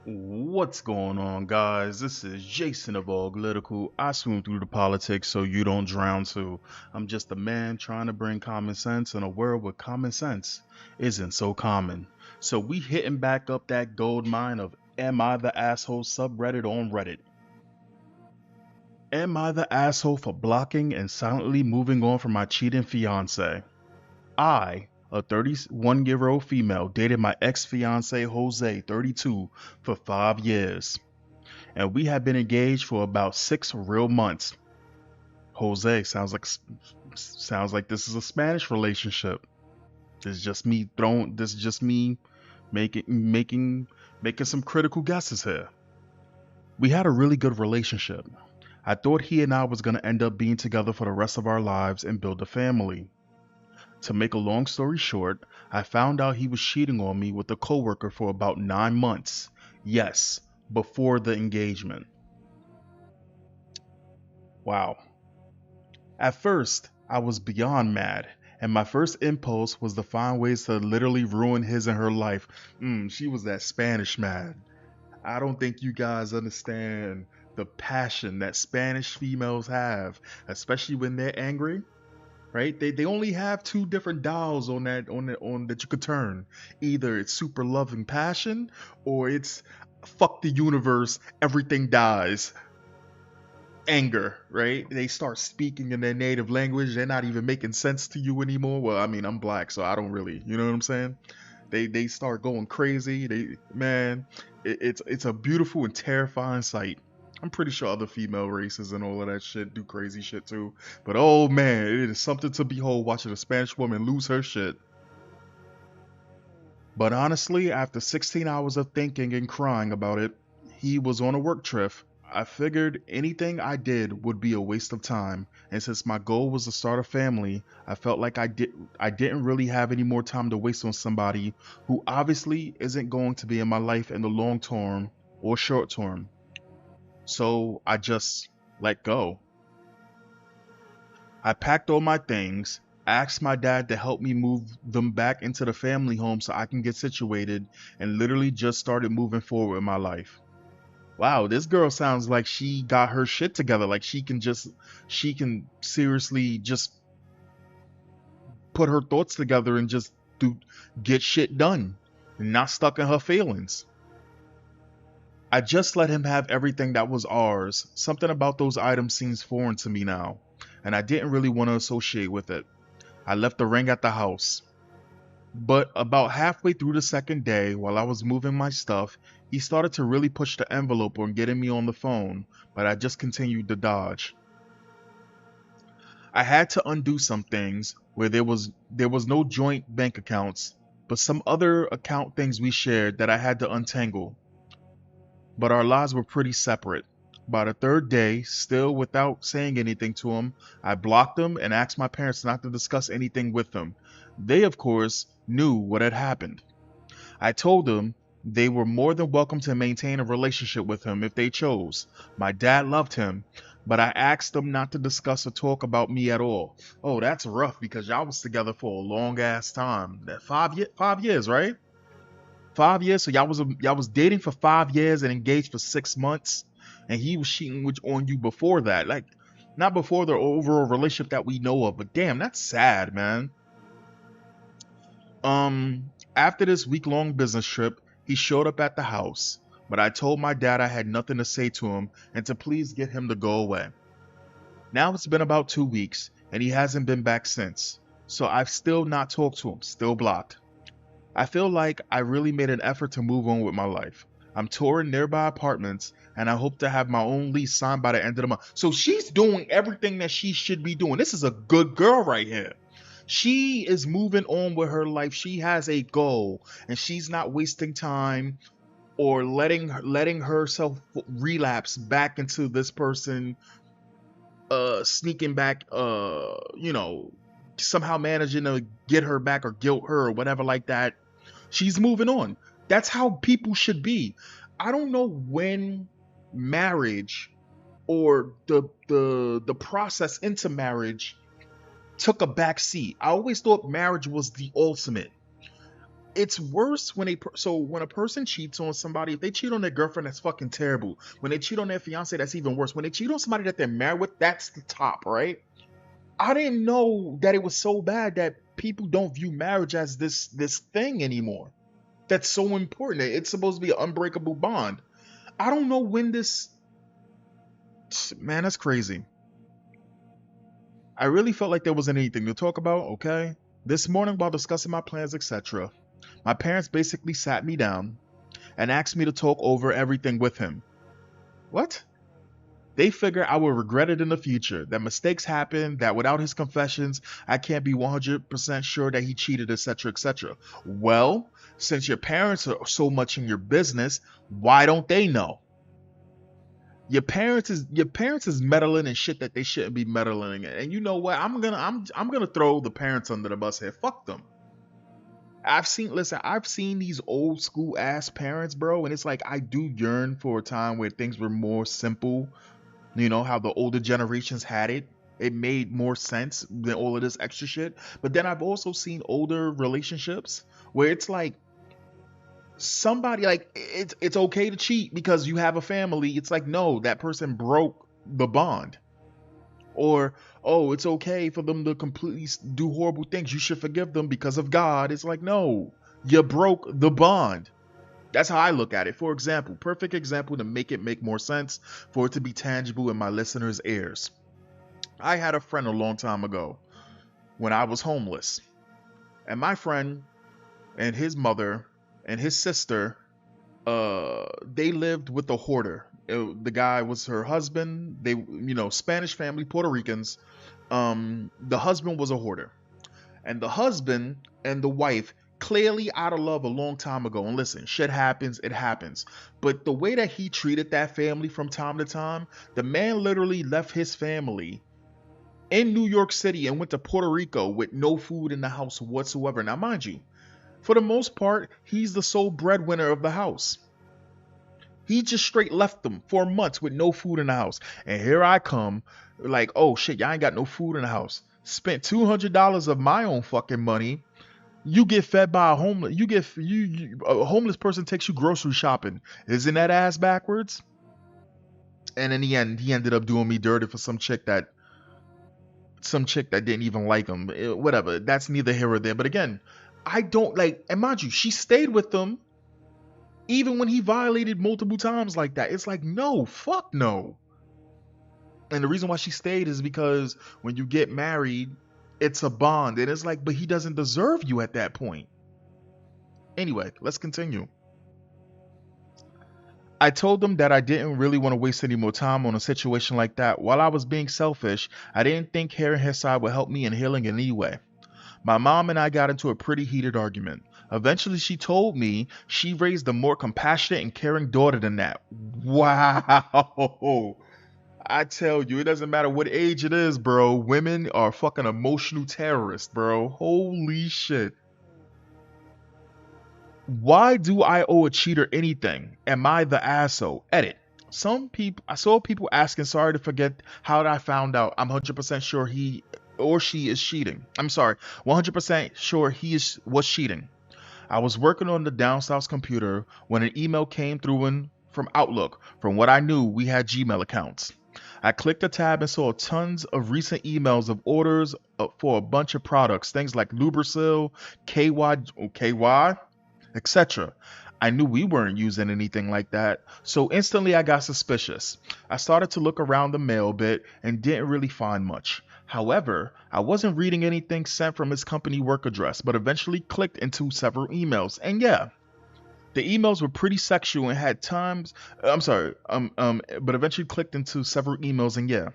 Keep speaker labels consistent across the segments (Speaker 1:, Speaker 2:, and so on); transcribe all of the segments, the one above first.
Speaker 1: What's going on, guys? This is Jason of Auglitical. I swim through the politics so you don't drown too. I'm just a man trying to bring common sense in a world where common sense isn't so common. So we hitting back up that gold mine of Am I the Asshole subreddit on Reddit. Am I the asshole for blocking and silently moving on from my cheating fiance? I, a 31-year-old female, dated my ex-fiance Jose, 32, for 5 years. And we have been engaged for about 6 real months. Jose sounds like this is a Spanish relationship. This is just me making some critical guesses here. We had a really good relationship. I thought he and I was going to end up being together for the rest of our lives and build a family. To make a long story short, I found out he was cheating on me with a coworker for about 9 months. Yes, before the engagement. Wow. At first, I was beyond mad, and my first impulse was to find ways to literally ruin his and her life. She was that Spanish mad. I don't think you guys understand the passion that Spanish females have, especially when they're angry. Right? They only have two different dials on that you could turn. Either it's super loving passion, or it's fuck the universe, everything dies anger, right? They start speaking in their native language. They're not even making sense to you anymore. Well, I mean, I'm black, so I don't really, you know what I'm saying? They start going crazy. It's a beautiful and terrifying sight. I'm pretty sure other female races and all of that shit do crazy shit too. But oh man, it is something to behold watching a Spanish woman lose her shit. But honestly, after 16 hours of thinking and crying about it, he was on a work trip. I figured anything I did would be a waste of time, and since my goal was to start a family, I felt like I didn't really have any more time to waste on somebody who obviously isn't going to be in my life in the long term or short term. So I just let go. I packed all my things, asked my dad to help me move them back into the family home so I can get situated, and literally just started moving forward in my life. Wow, this girl sounds like she got her shit together. Like she can seriously just put her thoughts together and just do get shit done, and not stuck in her feelings. I just let him have everything that was ours. Something about those items seems foreign to me now, and I didn't really want to associate with it. I left the ring at the house. But about halfway through the second day, while I was moving my stuff, he started to really push the envelope on getting me on the phone, but I just continued to dodge. I had to undo some things where there was no joint bank accounts, but some other account things we shared that I had to untangle. But our lives were pretty separate. By the third day, still without saying anything to him, I blocked him and asked my parents not to discuss anything with him. They, of course, knew what had happened. I told them they were more than welcome to maintain a relationship with him if they chose. My dad loved him, but I asked them not to discuss or talk about me at all. Oh, that's rough because y'all was together for a long ass time. That 5 years, right? 5 years. So y'all was dating for 5 years and engaged for 6 months, and he was cheating on you before that. Like, not before the overall relationship that we know of, but damn, that's sad, man. After this week-long business trip, he showed up at the house, but I told my dad I had nothing to say to him and to please get him to go away. Now it's been about 2 weeks, and he hasn't been back since. So I've still not talked to him, still blocked. I feel like I really made an effort to move on with my life. I'm touring nearby apartments, and I hope to have my own lease signed by the end of the month. So she's doing everything that she should be doing. This is a good girl right here. She is moving on with her life. She has a goal, and she's not wasting time or letting herself relapse back into this person, sneaking back, somehow managing to get her back or guilt her or whatever like that. She's moving on. That's how people should be. I don't know when marriage or the process into marriage took a back seat. I always thought marriage was the ultimate. It's worse when so when a person cheats on somebody, if they cheat on their girlfriend, that's fucking terrible. When they cheat on their fiance, that's even worse. When they cheat on somebody that they're married with, that's the top, right? I didn't know that it was so bad that people don't view marriage as this thing anymore. That's so important. It's supposed to be an unbreakable bond. I don't know when this, man, that's crazy. I really felt like there wasn't anything to talk about, okay? This morning while discussing my plans, etc., my parents basically sat me down and asked me to talk over everything with him. What? They figure I will regret it in the future, that mistakes happen, that without his confessions, I can't be 100% sure that he cheated, etc., etc. Well, since your parents are so much in your business, why don't they know? Your parents is meddling in shit that they shouldn't be meddling in. And you know what? I'm gonna throw the parents under the bus here. Fuck them. I've seen these old school ass parents, bro, and it's like I do yearn for a time where things were more simple. You know how the older generations had it. It made more sense than all of this extra shit. But then I've also seen older relationships where it's like somebody, like, it's okay to cheat because you have a family. It's like, no, that person broke the bond. Or, oh, it's okay for them to completely do horrible things, you should forgive them because of God. It's like, no, you broke the bond. That's how I look at it. For example, perfect example to make it make more sense, for it to be tangible in my listeners' ears. I had a friend a long time ago when I was homeless, and my friend and his mother and his sister, they lived with a hoarder. The guy was her husband. They, Spanish family, Puerto Ricans. The husband was a hoarder, and the husband and the wife clearly out of love a long time ago. And listen, shit happens, it happens. But the way that he treated that family from time to time, the man literally left his family in New York City and went to Puerto Rico with no food in the house whatsoever. Now, mind you, for the most part, he's the sole breadwinner of the house. He just straight left them for months with no food in the house. And here I come, like, oh shit, y'all ain't got no food in the house. Spent $200 of my own fucking money. You get fed by a homeless. A homeless person takes you grocery shopping. Isn't that ass backwards? And in the end, he ended up doing me dirty for some chick that didn't even like him. Whatever. That's neither here or there. But again, I don't like. And mind you, she stayed with him even when he violated multiple times like that. It's like, no, fuck no. And the reason why she stayed is because when you get married, it's a bond. And it's like, but he doesn't deserve you at that point. Anyway, let's continue. I told them that I didn't really want to waste any more time on a situation like that. While I was being selfish, I didn't think hearing his side would help me in healing in any way. My mom and I got into a pretty heated argument. Eventually, she told me she raised a more compassionate and caring daughter than that. Wow. I tell you, it doesn't matter what age it is, bro. Women are fucking emotional terrorists, bro. Holy shit. Why do I owe a cheater anything? Am I the asshole? Edit. Some people, I saw people asking, sorry to forget how I found out. I'm 100% sure he or she is cheating. I'm sorry, 100% sure was cheating. I was working on the down south computer when an email came through from Outlook. From what I knew, we had Gmail accounts. I clicked a tab and saw tons of recent emails of orders for a bunch of products, things like Lubrisil, KY, etc. I knew we weren't using anything like that, so instantly I got suspicious. I started to look around the mail a bit and didn't really find much. However, I wasn't reading anything sent from his company work address, but eventually clicked into several emails. And yeah, the emails were pretty sexual and had times. I'm sorry, but eventually clicked into several emails, and yeah,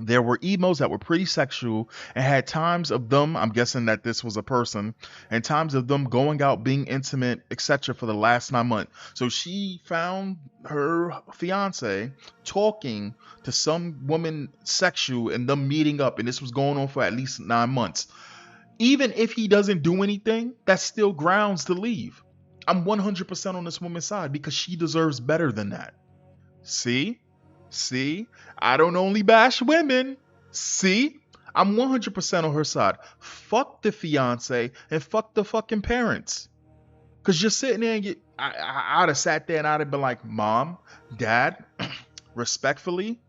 Speaker 1: there were emails that were pretty sexual and had times of them, I'm guessing that this was a person, and times of them going out, being intimate, etc. for the last 9 months. So she found her fiance talking to some woman sexual and them meeting up, and this was going on for at least 9 months. Even if he doesn't do anything, that's still grounds to leave. I'm 100% on this woman's side because she deserves better than that. See? See? I don't only bash women. See? I'm 100% on her side. Fuck the fiance and fuck the fucking parents. Cause you're sitting there and I'd have sat there and I'd have been like, Mom, Dad, respectfully,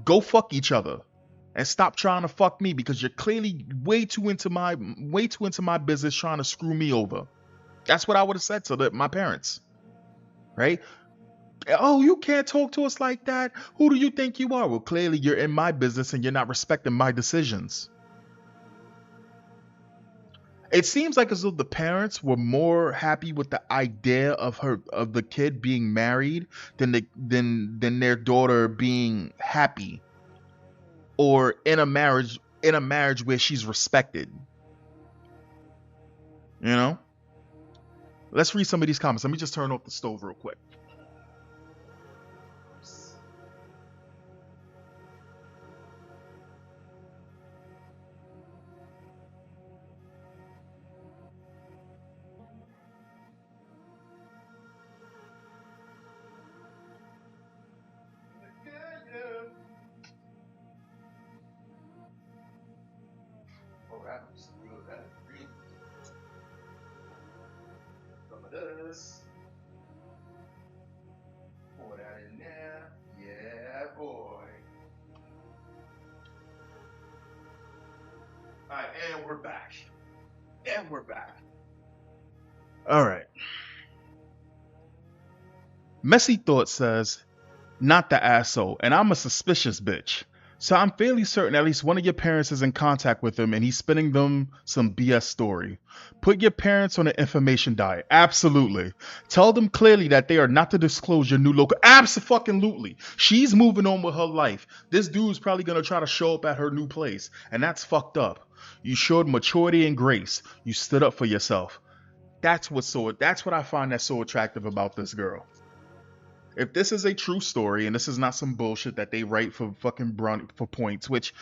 Speaker 1: go fuck each other. And stop trying to fuck me because you're clearly way too into my business trying to screw me over. That's what I would have said to my parents. Right? Oh, you can't talk to us like that. Who do you think you are? Well, clearly you're in my business and you're not respecting my decisions. It seems like as though the parents were more happy with the idea of the kid being married than their daughter being happy or in a marriage where she's respected. You know? Let's read some of these comments. Let me just turn off the stove real quick. Oh, that was good. That is really good. Some of this. Pour that in there. Yeah, boy. Alright, and we're back. And we're back. Alright. Messy Thought says, not the asshole, and I'm a suspicious bitch. So I'm fairly certain at least one of your parents is in contact with him and he's spinning them some BS story. Put your parents on an information diet. Absolutely. Tell them clearly that they are not to disclose your new local. Absolutely. She's moving on with her life. This dude's probably going to try to show up at her new place, and that's fucked up. You showed maturity and grace. You stood up for yourself. That's what I find that's so attractive about this girl. If this is a true story and this is not some bullshit that they write for fucking for points, which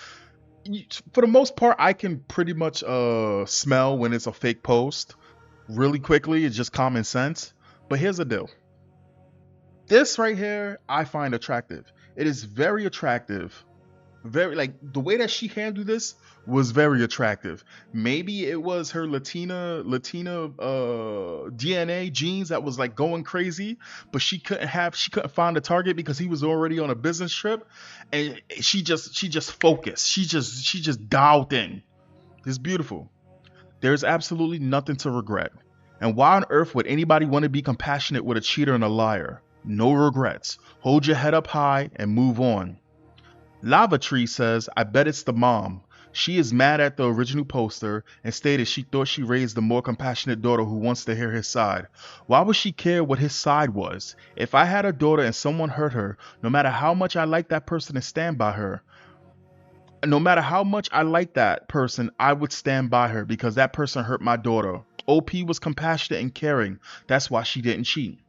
Speaker 1: for the most part I can pretty much smell when it's a fake post really quickly. It's just common sense. But here's the deal. This right here I find attractive. It is very attractive. Very, like, the way that she handled this was very attractive. Maybe it was her Latina DNA genes that was like going crazy, but she couldn't find a target because he was already on a business trip, and she just focused. She just dialed in. It's beautiful. There's absolutely nothing to regret. And why on earth would anybody want to be compassionate with a cheater and a liar? No regrets. Hold your head up high and move on. Lava Tree says, I bet it's the mom. She is mad at the original poster and stated she thought she raised a more compassionate daughter who wants to hear his side. Why would she care what his side was? If I had a daughter and someone hurt her, no matter how much I like that person and stand by her, no matter how much I like that person, I would stand by her because that person hurt my daughter. OP was compassionate and caring. That's why she didn't cheat.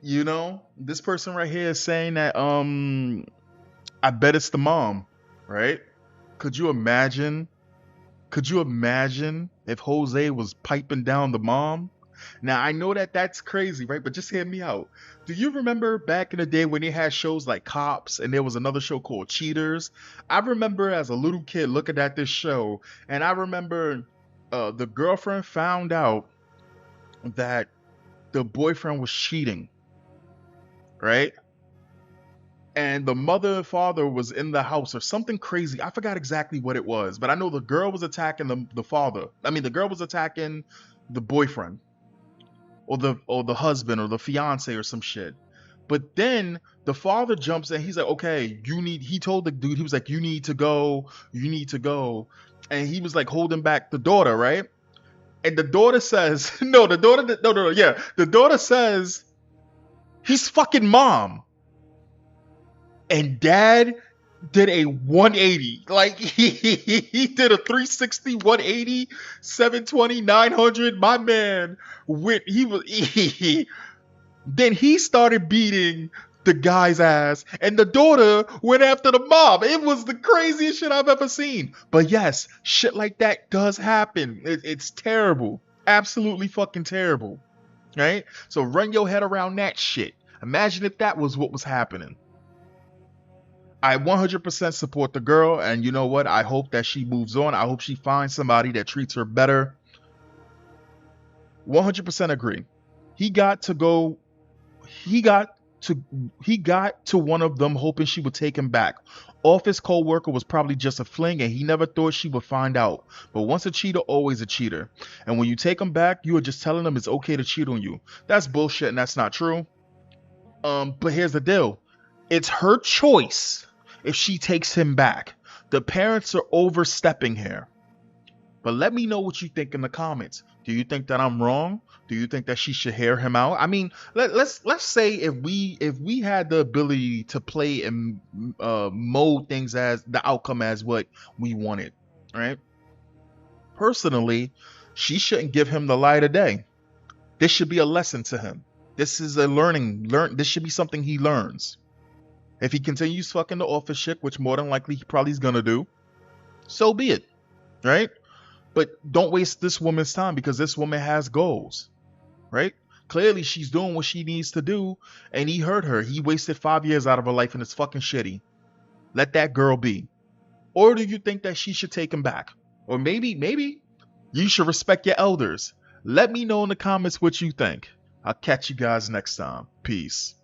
Speaker 1: You know, this person right here is saying that I bet it's the mom, right? Could you imagine? Could you imagine if Jose was piping down the mom? Now, I know that that's crazy, right? But just hear me out. Do you remember back in the day when they had shows like Cops and there was another show called Cheaters? I remember as a little kid looking at this show, and I remember the girlfriend found out that the boyfriend was cheating, right? And the mother and father was in the house or something crazy. I forgot exactly what it was, but I know the girl was attacking the father. I mean, the girl was attacking the boyfriend or the husband or the fiance or some shit. But then the father jumps in. He's like, okay, he told the dude, he was like, you need to go. And he was like holding back the daughter, right? And the daughter says, no, yeah. The daughter says, he's fucking mom. And dad did a 180. Like, he did a 360, 180, 720, 900. My man went, then he started beating the guy's ass, and the daughter went after the mom. It was the craziest shit I've ever seen. But yes, shit like that does happen. It's terrible. Absolutely fucking terrible. Right? So run your head around that shit. Imagine if that was what was happening. I 100% support the girl, and you know what? I hope that she moves on. I hope she finds somebody that treats her better. 100% agree. He got to go he got to he got to one of them hoping she would take him back. Office co-worker was probably just a fling and he never thought she would find out. But once a cheater, always a cheater. And when you take him back, you are just telling them it's okay to cheat on you. That's bullshit and that's not true. But here's the deal. It's her choice if she takes him back. The parents are overstepping here. But let me know what you think in the comments. Do you think that I'm wrong? Do you think that she should hear him out? I mean, let's say if we had the ability to play and mold things as the outcome as what we wanted, right? Personally, she shouldn't give him the light of day. This should be a lesson to him. This is a this should be something he learns. If he continues fucking the office chick, which more than likely he probably is gonna do, so be it, right? But don't waste this woman's time because this woman has goals, right? Clearly she's doing what she needs to do and he hurt her. He wasted 5 years out of her life and it's fucking shitty. Let that girl be. Or do you think that she should take him back? Or maybe you should respect your elders. Let me know in the comments what you think. I'll catch you guys next time. Peace.